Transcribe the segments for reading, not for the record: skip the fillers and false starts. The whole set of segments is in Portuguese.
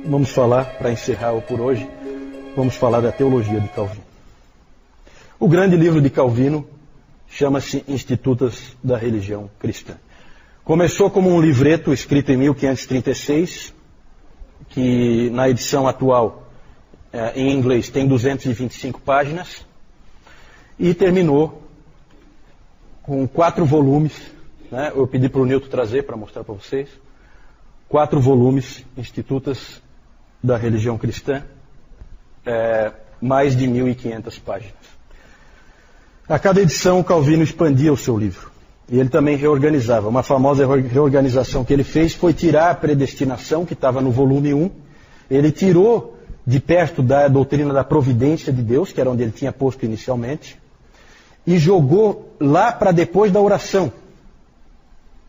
vamos falar, para encerrar por hoje, vamos falar da teologia de Calvino. O grande livro de Calvino chama-se Institutas da Religião Cristã. Começou como um livreto escrito em 1536, que na edição atual, em inglês, tem 225 páginas, e terminou com 4 volumes, né? Eu pedi para o Nilton trazer para mostrar para vocês. 4 volumes, Institutas da Religião Cristã, mais de 1.500 páginas. A cada edição, Calvino expandia o seu livro. E ele também reorganizava. Uma famosa reorganização que ele fez foi tirar a predestinação, que estava no volume 1. Ele tirou de perto da doutrina da providência de Deus, que era onde ele tinha posto inicialmente, e jogou lá para depois da oração,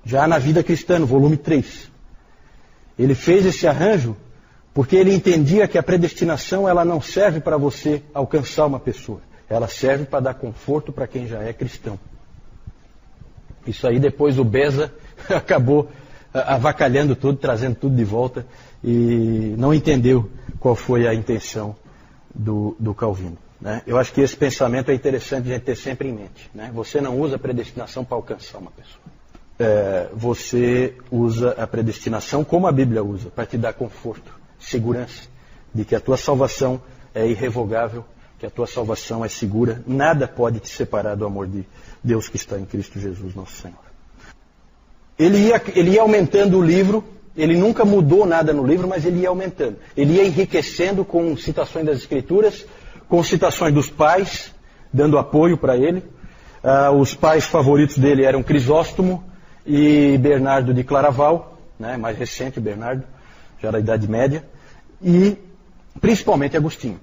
já na vida cristã, no volume 3. Ele fez esse arranjo porque ele entendia que a predestinação ela não serve para você alcançar uma pessoa. Ela serve para dar conforto para quem já é cristão. Isso aí depois o Beza acabou avacalhando tudo, trazendo tudo de volta e não entendeu qual foi a intenção do Calvino. Né? Eu acho que esse pensamento é interessante a gente ter sempre em mente. Né? Você não usa a predestinação para alcançar uma pessoa. Você usa a predestinação como a Bíblia usa, para te dar conforto, segurança de que a tua salvação é irrevogável, que a tua salvação é segura, nada pode te separar do amor de Deus que está em Cristo Jesus, nosso Senhor. Ele ia aumentando o livro, ele nunca mudou nada no livro, mas ele ia aumentando. Ele ia enriquecendo com citações das Escrituras, com citações dos pais, dando apoio para ele. Os pais favoritos dele eram Crisóstomo e Bernardo de Claraval, né, mais recente o Bernardo, já da Idade Média, e principalmente Agostinho.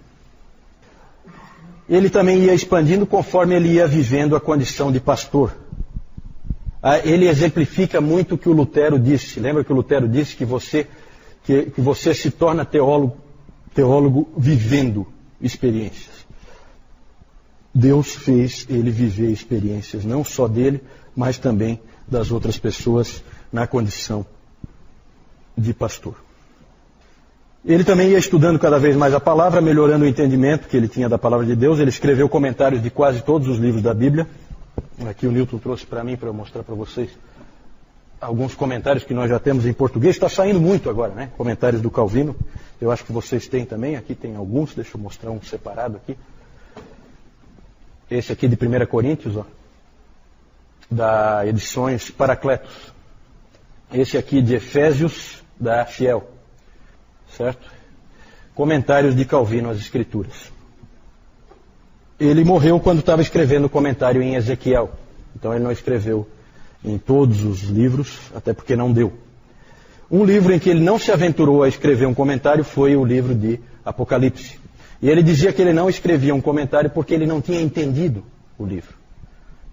Ele também ia expandindo conforme ele ia vivendo a condição de pastor. Ele exemplifica muito o que o Lutero disse. Lembra que o Lutero disse que você se torna teólogo vivendo experiências. Deus fez ele viver experiências, não só dele, mas também das outras pessoas na condição de pastor. Ele também ia estudando cada vez mais a palavra, melhorando o entendimento que ele tinha da palavra de Deus. Ele escreveu comentários de quase todos os livros da Bíblia. Aqui o Nilton trouxe para mim, para eu mostrar para vocês alguns comentários que nós já temos em português. Está saindo muito agora, né? Comentários do Calvino. Eu acho que vocês têm também. Aqui tem alguns. Deixa eu mostrar um separado aqui. Esse aqui de 1 Coríntios, ó, da Edições Paracletos. Esse aqui de Efésios, da Fiel. Certo? Comentários de Calvino às Escrituras. Ele morreu quando estava escrevendo o comentário em Ezequiel. Então ele não escreveu em todos os livros, até porque não deu. Um livro em que ele não se aventurou a escrever um comentário foi o livro de Apocalipse. E ele dizia que ele não escrevia um comentário porque ele não tinha entendido o livro.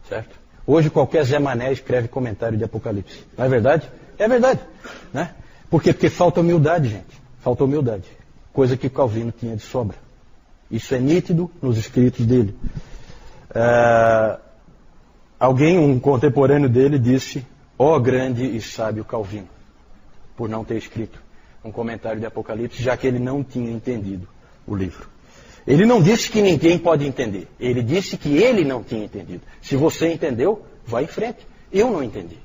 Certo? Hoje qualquer Zé Mané escreve comentário de Apocalipse. Não é verdade? É verdade. Né? Por quê? Porque falta humildade, gente. Falta humildade. Coisa que Calvino tinha de sobra. Isso é nítido nos escritos dele. Um contemporâneo dele, disse: ó grande e sábio Calvino, por não ter escrito um comentário de Apocalipse, já que ele não tinha entendido o livro. Ele não disse que ninguém pode entender. Ele disse que ele não tinha entendido. Se você entendeu, vá em frente. Eu não entendi.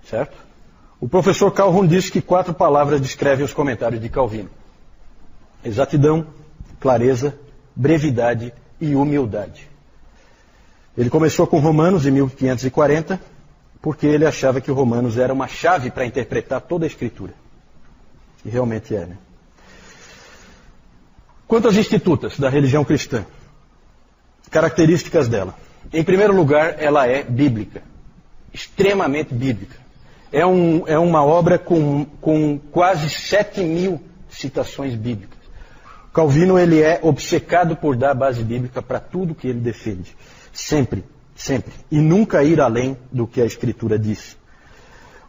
Certo? O professor Calhoun disse que 4 palavras descrevem os comentários de Calvino: exatidão, clareza, brevidade e humildade. Ele começou com Romanos em 1540, porque ele achava que o Romanos era uma chave para interpretar toda a Escritura. E realmente é, né? Quanto às institutas da religião cristã, características dela. Em primeiro lugar, ela é bíblica, extremamente bíblica. É uma obra com quase 7.000 citações bíblicas. Calvino ele é obcecado por dar base bíblica para tudo que ele defende. Sempre, sempre. E nunca ir além do que a Escritura diz.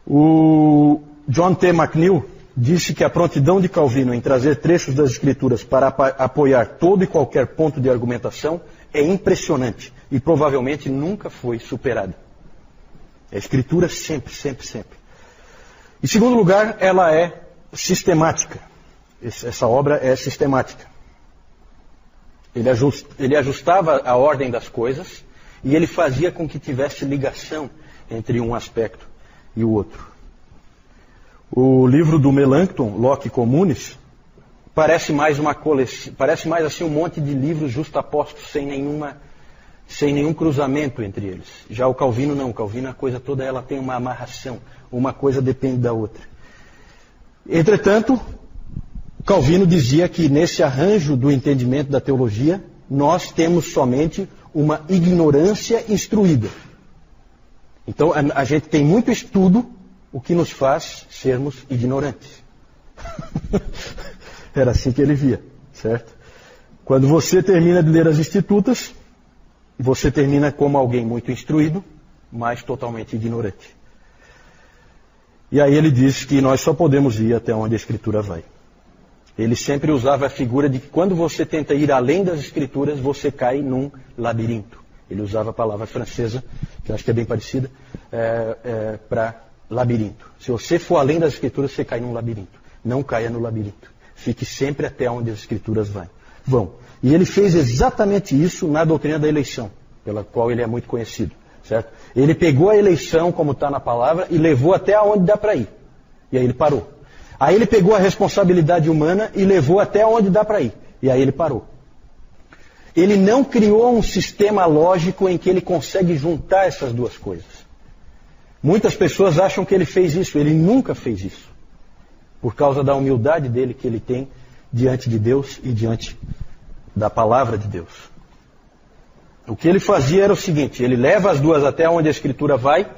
O John T. McNeill disse que a prontidão de Calvino em trazer trechos das Escrituras para apoiar todo e qualquer ponto de argumentação é impressionante e provavelmente nunca foi superada. A Escritura sempre, sempre, sempre. Em segundo lugar, ela é sistemática. essa obra é sistemática. Ele ajustava a ordem das coisas e ele fazia com que tivesse ligação entre um aspecto e o outro. O livro do Melanchthon, Locke Communis, parece mais assim um monte de livros justapostos, sem nenhum cruzamento entre eles. Já o Calvino não. O Calvino, a coisa toda ela tem uma amarração. Uma coisa depende da outra. Entretanto, Calvino dizia que nesse arranjo do entendimento da teologia, nós temos somente uma ignorância instruída. Então, a gente tem muito estudo, o que nos faz sermos ignorantes. Era assim que ele via, certo? Quando você termina de ler as Institutas, você termina como alguém muito instruído, mas totalmente ignorante. E aí ele diz que nós só podemos ir até onde a Escritura vai. Ele sempre usava a figura de que quando você tenta ir além das Escrituras, você cai num labirinto. Ele usava a palavra francesa, que eu acho que é bem parecida, para labirinto. Se você for além das Escrituras, você cai num labirinto. Não caia no labirinto. Fique sempre até onde as Escrituras vão. E ele fez exatamente isso na doutrina da eleição, pela qual ele é muito conhecido. Certo? Ele pegou a eleição, como está na palavra, e levou até onde dá para ir. E aí ele parou. Aí ele pegou a responsabilidade humana e levou até onde dá para ir. E aí ele parou. Ele não criou um sistema lógico em que ele consegue juntar essas duas coisas. Muitas pessoas acham que ele fez isso. Ele nunca fez isso. Por causa da humildade dele que ele tem diante de Deus e diante da palavra de Deus. O que ele fazia era o seguinte: ele leva as duas até onde a Escritura vai,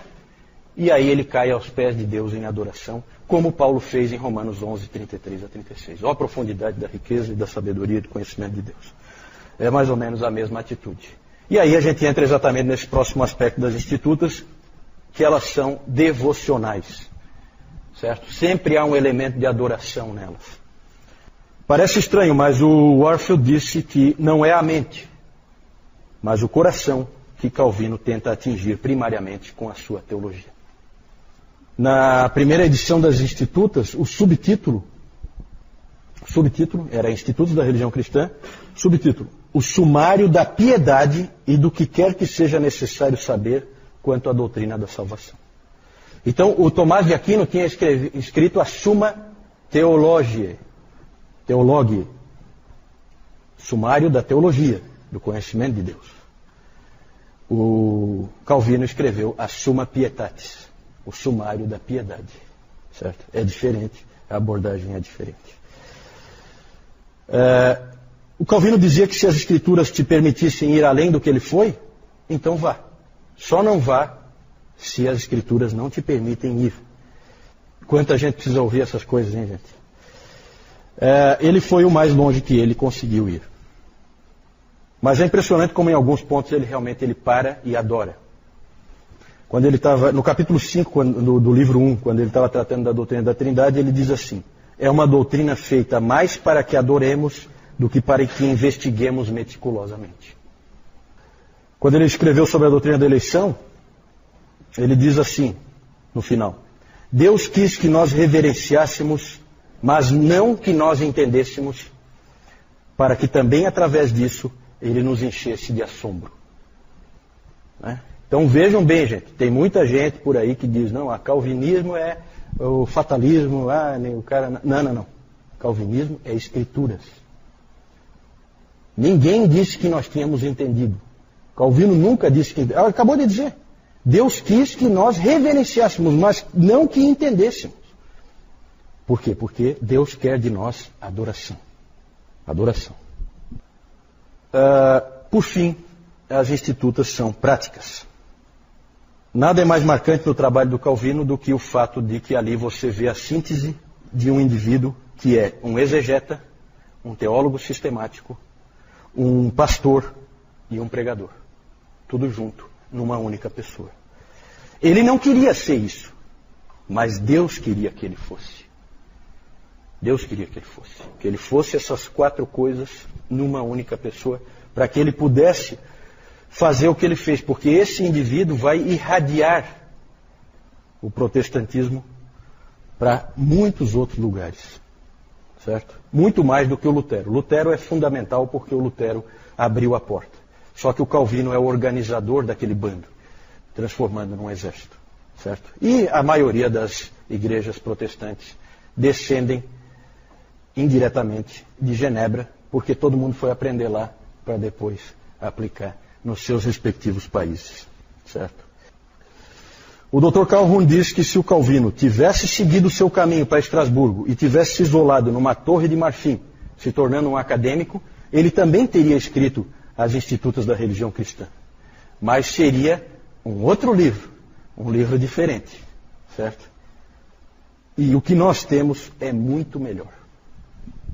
e aí ele cai aos pés de Deus em adoração, como Paulo fez em Romanos 11, 33 a 36. Olha a profundidade da riqueza e da sabedoria e do conhecimento de Deus. É mais ou menos a mesma atitude. E aí a gente entra exatamente nesse próximo aspecto das Institutas, que elas são devocionais. Certo? Sempre há um elemento de adoração nelas. Parece estranho, mas o Warfield disse que não é a mente, mas o coração que Calvino tenta atingir primariamente com a sua teologia. Na primeira edição das Institutas, o subtítulo era Institutos da Religião Cristã, subtítulo: O sumário da piedade e do que quer que seja necessário saber quanto à doutrina da salvação. Então, o Tomás de Aquino tinha escrito a Summa Theologiae, sumário da teologia, do conhecimento de Deus. O Calvino escreveu a Summa Pietatis, o sumário da piedade. Certo? É diferente, a abordagem é diferente. O Calvino dizia que se as Escrituras te permitissem ir além do que ele foi, então vá. Só não vá se as Escrituras não te permitem ir. Quanta gente precisa ouvir essas coisas, hein, gente? Ele foi o mais longe que ele conseguiu ir. Mas é impressionante como em alguns pontos ele para e adora. Quando ele estava, no capítulo 5 do livro 1, quando ele estava tratando da doutrina da Trindade, ele diz assim: é uma doutrina feita mais para que adoremos do que para que investiguemos meticulosamente. Quando ele escreveu sobre a doutrina da eleição, ele diz assim, no final: Deus quis que nós reverenciássemos, mas não que nós entendêssemos, para que também através disso ele nos enchesse de assombro. Né? Então vejam bem, gente, tem muita gente por aí que diz: não, a calvinismo é o fatalismo, o cara... Não. Calvinismo é Escrituras. Ninguém disse que nós tínhamos entendido. Calvino nunca disse que... acabou de dizer. Deus quis que nós reverenciássemos, mas não que entendêssemos. Por quê? Porque Deus quer de nós adoração. Adoração. Por fim, as Institutas são práticas. Nada é mais marcante no trabalho do Calvino do que o fato de que ali você vê a síntese de um indivíduo que é um exegeta, um teólogo sistemático, um pastor e um pregador. Tudo junto, numa única pessoa. Ele não queria ser isso, mas Deus queria que ele fosse. Deus queria que ele fosse. Que ele fosse essas quatro coisas numa única pessoa, para que ele pudesse fazer o que ele fez, porque esse indivíduo vai irradiar o protestantismo para muitos outros lugares. certo? Muito mais do que o Lutero. Lutero é fundamental porque o Lutero abriu a porta. Só que o Calvino é o organizador daquele bando, transformando num exército, certo? E a maioria das igrejas protestantes descendem indiretamente de Genebra, porque todo mundo foi aprender lá para depois aplicar nos seus respectivos países, certo? O Dr. Calhoun diz que se o Calvino tivesse seguido o seu caminho para Estrasburgo e tivesse se isolado numa torre de marfim, se tornando um acadêmico, ele também teria escrito as Institutas da Religião Cristã. Mas seria um outro livro, um livro diferente, certo? E o que nós temos é muito melhor.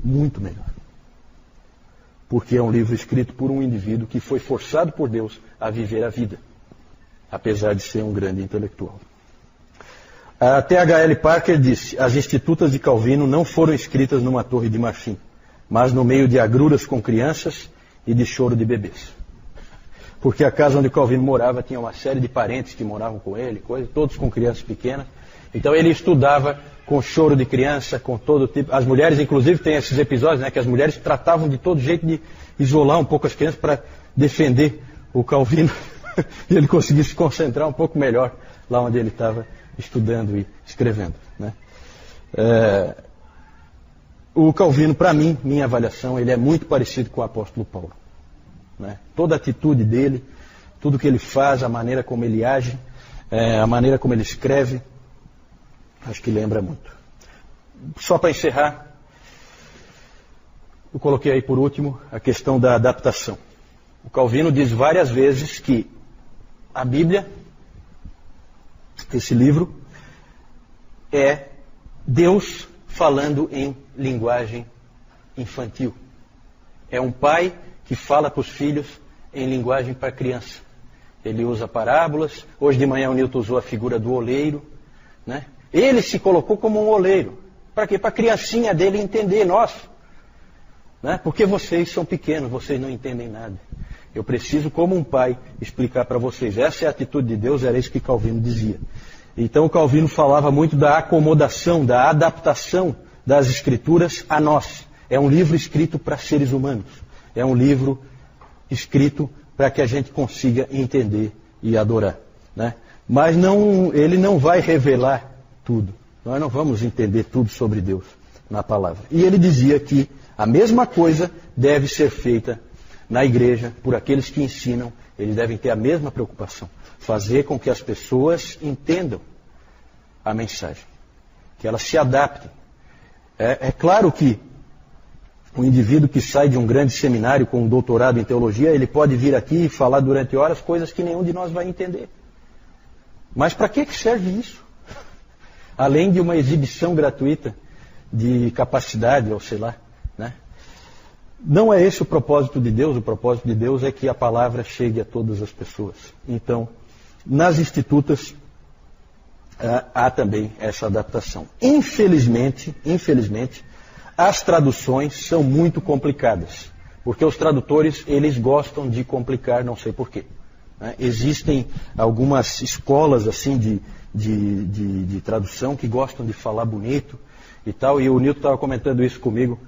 Muito melhor. Porque é um livro escrito por um indivíduo que foi forçado por Deus a viver a vida, apesar de ser um grande intelectual. A T.H.L. Parker disse: as Institutas de Calvino não foram escritas numa torre de marfim, mas no meio de agruras com crianças e de choro de bebês. Porque a casa onde Calvino morava tinha uma série de parentes que moravam com ele, todos com crianças pequenas. Então ele estudava com choro de criança, com todo tipo. As mulheres, inclusive, têm esses episódios, né, que as mulheres tratavam de todo jeito de isolar um pouco as crianças para defender o Calvino e ele conseguia se concentrar um pouco melhor lá onde ele estava estudando e escrevendo, né? O Calvino, para mim, minha avaliação, ele é muito parecido com o apóstolo Paulo, né? Toda a atitude dele, tudo que ele faz, a maneira como ele age, a maneira como ele escreve, acho que lembra muito. Só para encerrar, eu coloquei aí por último a questão da adaptação. O Calvino diz várias vezes que a Bíblia, esse livro, é Deus falando em linguagem infantil. É um pai que fala para os filhos em linguagem para criança. Ele usa parábolas. Hoje de manhã o Newton usou a figura do oleiro, né? Ele se colocou como um oleiro. Para quê? Para a criancinha dele entender, nós. Né? Porque vocês são pequenos, vocês não entendem nada. Eu preciso, como um pai, explicar para vocês. Essa é a atitude de Deus, era isso que Calvino dizia. Então Calvino falava muito da acomodação, da adaptação das Escrituras a nós. É um livro escrito para seres humanos. É um livro escrito para que a gente consiga entender e adorar, né? Mas ele não vai revelar tudo. Nós não vamos entender tudo sobre Deus na palavra. E ele dizia que a mesma coisa deve ser feita na igreja por aqueles que ensinam. Eles devem ter a mesma preocupação. Fazer com que as pessoas entendam a mensagem. Que elas se adaptem. É claro que um indivíduo que sai de um grande seminário com um doutorado em teologia, ele pode vir aqui e falar durante horas coisas que nenhum de nós vai entender. Mas para que serve isso? Além de uma exibição gratuita de capacidade, ou sei lá, né? Não é esse o propósito de Deus. O propósito de Deus é que a palavra chegue a todas as pessoas. Então, nas Institutas, há também essa adaptação. Infelizmente, as traduções são muito complicadas. Porque os tradutores, eles gostam de complicar, não sei porquê. Né? Existem algumas escolas assim de tradução que gostam de falar bonito e tal. E o Newton estava comentando isso comigo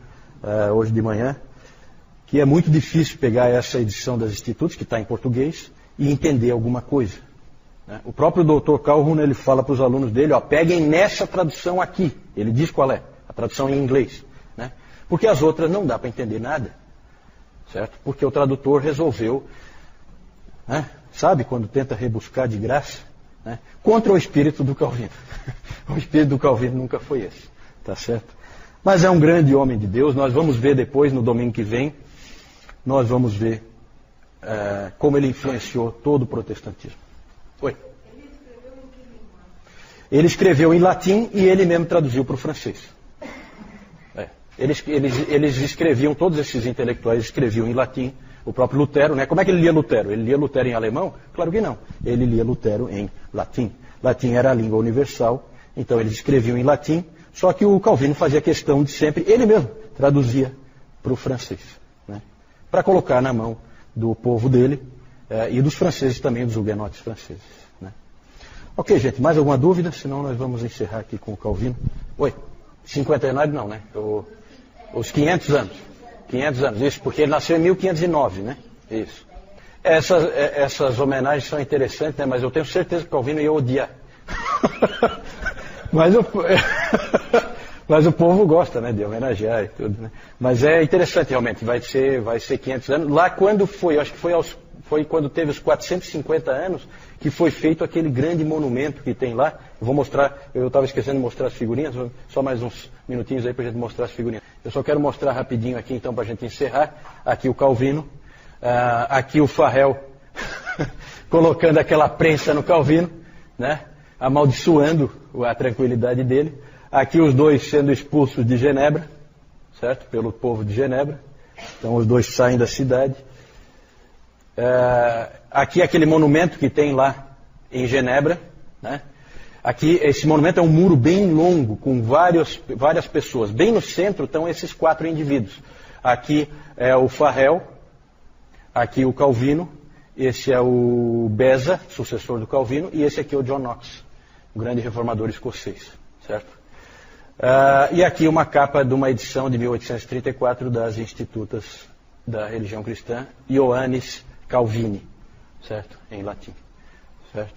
hoje de manhã, que é muito difícil pegar essa edição das Institutos, que está em português, e entender alguma coisa. Né? O próprio Dr. Calhoun, ele fala para os alunos dele, peguem nessa tradução aqui. Ele diz qual é, a tradução em inglês. Né? Porque as outras não dá para entender nada. Certo? Porque o tradutor resolveu, né? Sabe, quando tenta rebuscar de graça, né? Contra o espírito do Calvino. O espírito do Calvino nunca foi esse. Tá certo? Mas é um grande homem de Deus. Nós vamos ver depois, no domingo que vem, nós vamos ver como ele influenciou todo o protestantismo. Oi? Ele escreveu em que língua? Ele escreveu em latim e ele mesmo traduziu para o francês. Eles escreviam, todos esses intelectuais escreviam em latim. O próprio Lutero, né? Como é que ele lia Lutero? Ele lia Lutero em alemão? Claro que não. Ele lia Lutero em latim. Latim era a língua universal, então eles escreviam em latim. Só que o Calvino fazia questão de sempre, ele mesmo traduzia para o francês, né? Para colocar na mão do povo dele e dos franceses também, dos huguenotes franceses. Né? Ok, gente, mais alguma dúvida? Senão nós vamos encerrar aqui com o Calvino. Oi? 59 não, né? Os 500 anos. 500 anos, isso, porque ele nasceu em 1509, né? Isso. Essas homenagens são interessantes, né? Mas eu tenho certeza que o Calvino ia odiar. Mas o povo gosta, né, de homenagear e tudo, né? Mas é interessante realmente, vai ser 500 anos. Lá quando foi, acho que foi quando teve os 450 anos que foi feito aquele grande monumento que tem lá. Eu vou mostrar, eu estava esquecendo de mostrar as figurinhas, só mais uns minutinhos aí para a gente mostrar as figurinhas. Eu só quero mostrar rapidinho aqui então para a gente encerrar. Aqui o Calvino, aqui o Farel colocando aquela prensa no Calvino, né? Amaldiçoando a tranquilidade dele. Aqui os dois sendo expulsos de Genebra, certo? Pelo povo de Genebra. Então os dois saem da cidade. Aqui aquele monumento que tem lá em Genebra, né? Aqui esse monumento é um muro bem longo, com várias pessoas. Bem no centro estão esses 4 indivíduos. Aqui é o Farel, aqui o Calvino, esse é o Beza, sucessor do Calvino, e esse aqui é o John Knox, o grande reformador escocês, certo? E aqui uma capa de uma edição de 1834 das Institutas da Religião Cristã, Ioannis Calvini, certo? Em latim, certo?